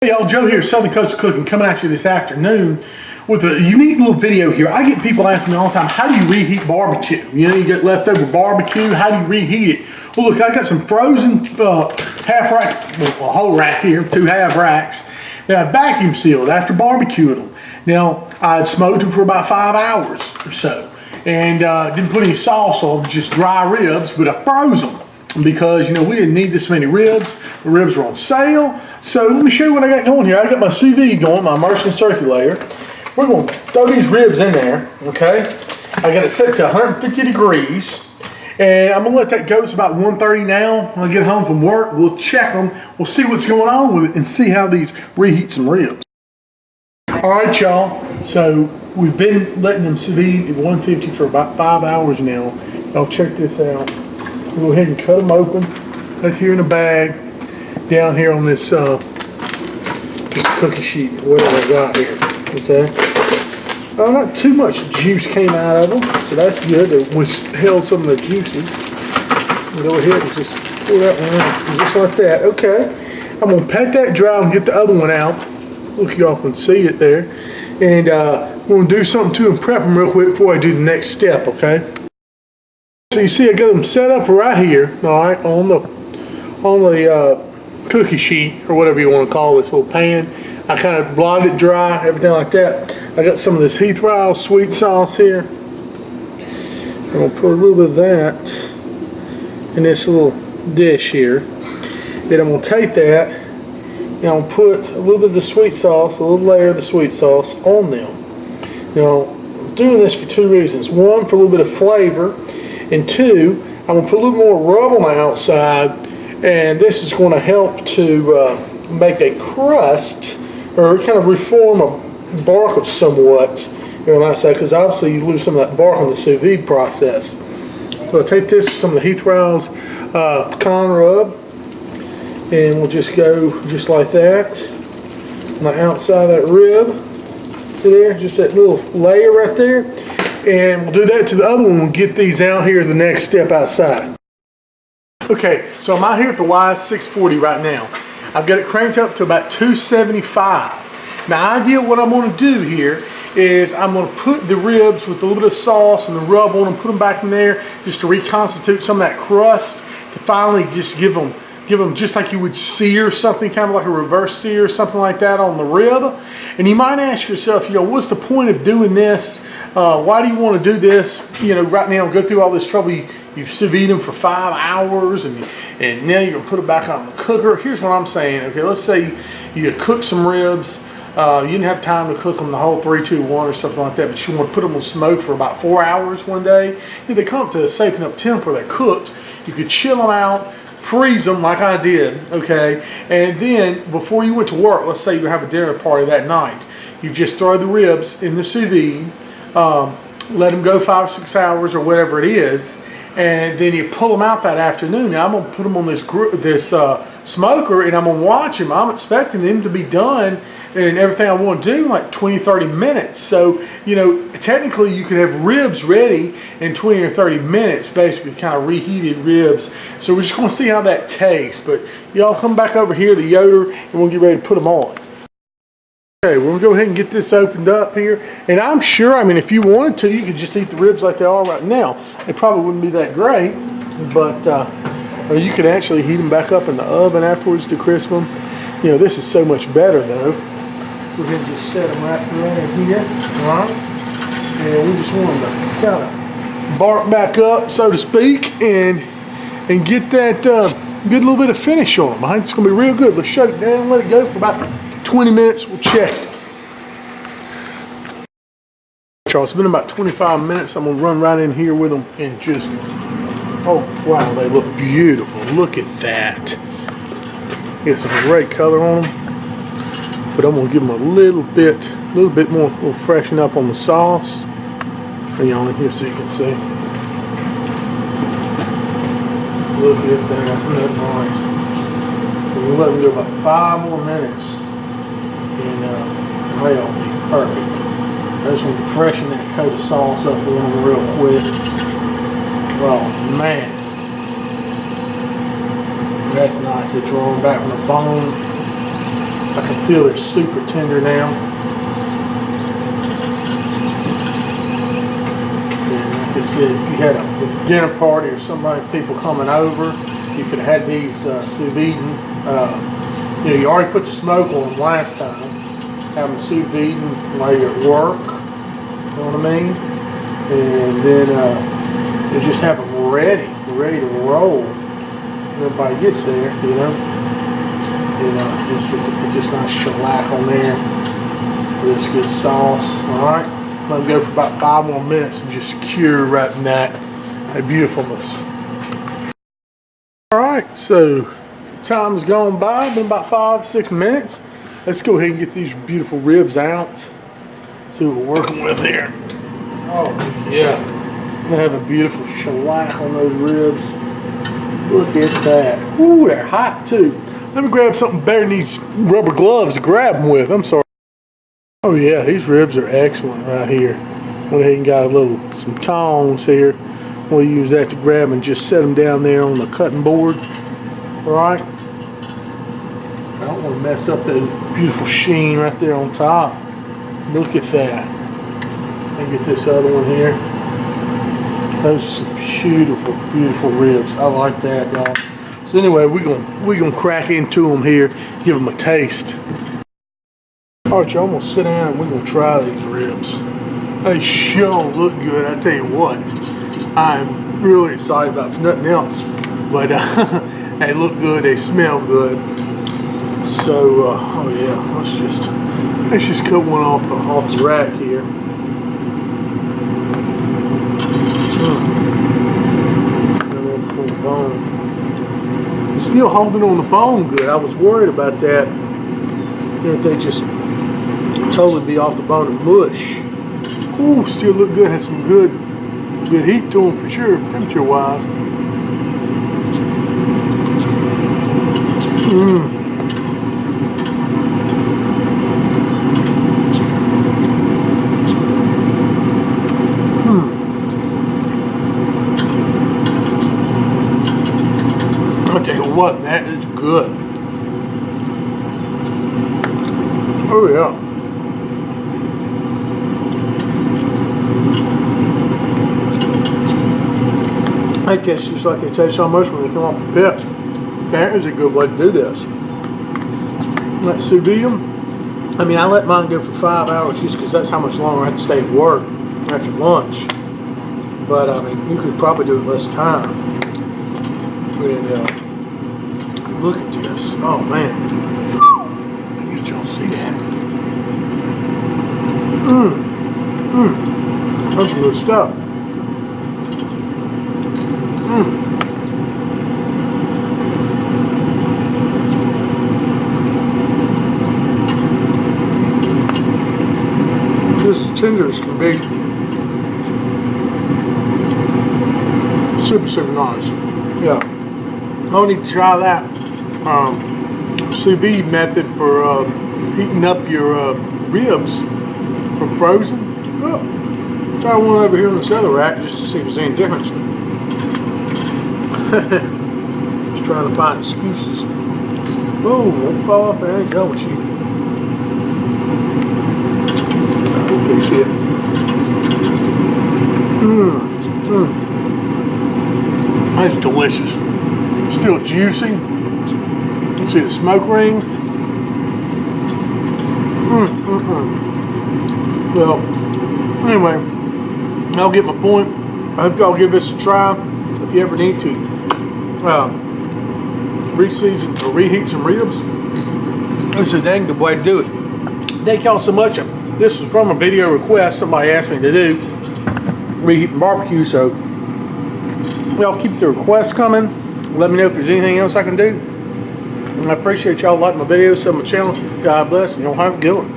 Hey y'all, Joe here, Southern Coast Cooking, coming at you this afternoon with a unique little video here. I get people asking me all the time, how do you reheat barbecue? You know, you get leftover barbecue, how do you reheat it? Well, look, I got some frozen half rack, well, a whole rack here, 2 half racks that I vacuum sealed after barbecuing them. Now, I smoked them for about 5 hours or so and didn't put any sauce on them, just dry ribs, but I froze them. Because, you know, we didn't need this many ribs. The ribs were on sale. So let me show you what I got going here. I got my sous vide going, my immersion circulator. We're going to throw these ribs in there, okay? I got it set to 150 degrees. And I'm going to let that go. It's about 1:30 now. When I get home from work, we'll check them. We'll see what's going on with it and see how these reheat some ribs. All right, y'all. So we've been letting them sous vide at 150 for about 5 hours now. Y'all check this out. We'll go ahead and cut them open right here in the bag, down here on this cookie sheet, whatever I got here, okay? Not too much juice came out of them, so that's good. It held some of the juices. We'll go ahead and just pull that one out, just like that, okay? I'm gonna pat that dry and get the other one out. Look, y'all can see it there. And we're gonna do something to them, prep them real quick before I do the next step, okay? So you see I got them set up right here, all right, on the cookie sheet, or whatever you want to call this little pan. I kind of blotted it dry, everything like that. I got some of this Heath sweet sauce here. I'm going to put a little bit of that in this little dish here. Then I'm going to take that and I'm going to put a little bit of the sweet sauce, a little layer of the sweet sauce on them. Now, I'm doing this for 2 reasons. One, for a little bit of flavor. And 2, I'm going to put a little more rub on the outside, and this is going to help to make a crust, or kind of reform a bark of somewhat here on the outside, because obviously you lose some of that bark on the sous vide process. So I'll take this, some of the Heath pecan rub, and we'll just go just like that on the outside of that rib there, just that little layer right there. And we'll do that to the other one. We'll get these out here as the next step outside. Okay, so I'm out here at the Y640 right now. I've got it cranked up to about 275. Now, idea what I'm going to do here is I'm going to put the ribs with a little bit of sauce and the rub on them, put them back in there just to reconstitute some of that crust, to finally just give them just like you would sear something, kind of like a reverse sear, something like that on the rib. And you might ask yourself, you know, what's the point of doing this? Why do you want to do this? You know, right now, go through all this trouble. You've sous vide them for 5 hours, and now you're gonna put it back on the cooker. Here's what I'm saying. Okay, let's say you cook some ribs. You didn't have time to cook them the whole 3, 2, 1 or something like that, but you want to put them on smoke for about 4 hours one day. They come up to a safe enough temp where they're cooked. You could chill them out, freeze them like I did, okay? And then before you went to work, let's say you have a dinner party that night, you just throw the ribs in the sous vide, let them go 5 or 6 hours or whatever it is, and then you pull them out that afternoon. Now I'm gonna put them on this smoker, and I'm gonna watch them. I'm expecting them to be done and everything I want to do in like 20, 30 minutes. So, you know, technically you could have ribs ready in 20 or 30 minutes, basically kind of reheated ribs. So we're just gonna see how that tastes. But y'all come back over here, the Yoder, and we'll get ready to put them on. Okay, we're gonna go ahead and get this opened up here. And I'm sure, I mean, if you wanted to, you could just eat the ribs like they are right now. They probably wouldn't be that great, but, or you could actually heat them back up in the oven afterwards to crisp them. You know, this is so much better though. Go ahead and just set them right in here, all right? And we just want them to kind of bark back up, so to speak, and get that good little bit of finish on them. I think it's gonna be real good. Let's shut it down, let it go for about 20 minutes, we'll check it. It's been about 25 minutes. I'm gonna run right in here with them and just, oh wow, they look beautiful. Look at that. Get some great color on them. But I'm gonna give them a little bit more, we'll freshen up on the sauce. Bring on in here so you can see. Look at that, isn't that nice? We'll let them go about 5 more minutes, and they'll be perfect. I just want to freshen that coat of sauce up a little real quick. Oh man, that's nice. They're drawing back from the bone. I can feel they're super tender now. And like I said, if you had a dinner party or somebody, people coming over, you could have had these sous vide. You know, you already put the smoke on them last time. Have them sous vide while you're at work. You know what I mean? And then you just have them ready to roll. When everybody gets there, you know. It's just a nice shellac on there with this good sauce. All right, I'm gonna go for about 5 more minutes and just cure right in that beautifulness. All right, so time's gone by, been about 5-6 minutes. Let's go ahead and get these beautiful ribs out. See what we're working with here. Oh yeah, I'm gonna have a beautiful shellac on those ribs. Look at that. Ooh, they're hot too. Let me grab something better than these rubber gloves to grab them with. I'm sorry. Oh yeah, these ribs are excellent right here. Went ahead and got some tongs here. We'll use that to grab and just set them down there on the cutting board. All right. I don't want to mess up the beautiful sheen right there on top. Look at that. Let me get this other one here. Those are some beautiful, beautiful ribs. I like that, y'all. So anyway, we're gonna crack into them here, give them a taste. All right, y'all, I'm gonna sit down and we're gonna try these ribs. They sure look good. I tell you what, I'm really excited about it, if nothing else. But they look good, they smell good. So, oh yeah, let's just cut one off the rack here. Between the bone. It's still holding on the bone good. I was worried about that. If they just totally be off the bone and mush. Ooh, still look good. Had some good heat to them for sure, temperature wise. I'll tell you what, that is good. Oh yeah. They taste just like they taste almost when they come off the pit. That is a good way to do this. Let's sous vide them. I mean, I let mine go for 5 hours just because that's how much longer I have to stay at work after lunch. But I mean, you could probably do it less time. And look at this. Oh man. Let me get y'all see that. That's some good stuff. Just as tender as can be. Super, super nice. Yeah. I'll need to try that sous vide method for heating up your ribs from frozen. Oh, try one over here on this other rack just to see if there's any difference. Just trying to find excuses. Oh, won't fall off. There you go with you. Piece here. That's delicious. Still juicy. You can see the smoke ring. Well, anyway, I'll get my point. I hope y'all give this a try if you ever need to. Reseason or reheat some ribs. It's a dang good way to do it. Thank y'all so much. This was from a video request somebody asked me to do, reheat and barbecue, so y'all keep the requests coming. Let me know if there's anything else I can do. And I appreciate y'all liking my videos, sub my channel. God bless, and y'all have a good one.